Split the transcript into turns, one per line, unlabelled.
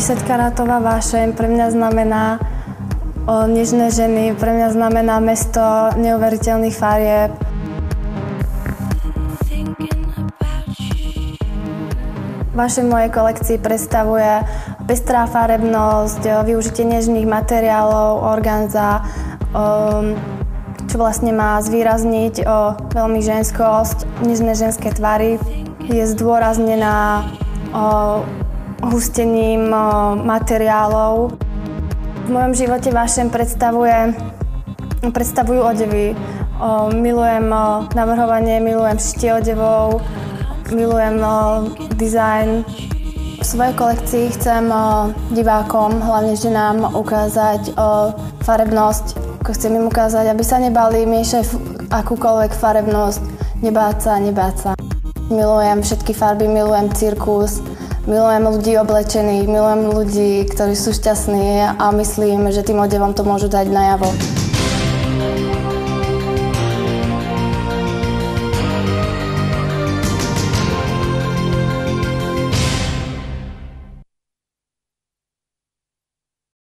10-karátová vášeň pre mňa znamená nežné ženy, pre mňa znamená mesto neuveriteľných farieb. Vášeň mojej kolekcii predstavuje pestrá farebnosť, využitie nežných materiálov, organza, čo vlastne má zvýrazniť veľmi ženskosť, nežné ženské tvary. Je zdôraznená hustením materiálov. V mojom živote vášeň predstavujú odevy. Milujem navrhovanie, milujem šitie odevov, milujem dizajn. V svojej kolekcii chcem divákom, hlavne ženám, ukázať farebnosť. Chcem im ukázať, aby sa nebali miešať akúkoľvek farebnosť, nebáť sa. Milujem všetky farby, milujem cirkus, milujem ľudí oblečených, milujem ľudí, ktorí sú šťastní a myslím, že tým odevom to môžu dať najavo.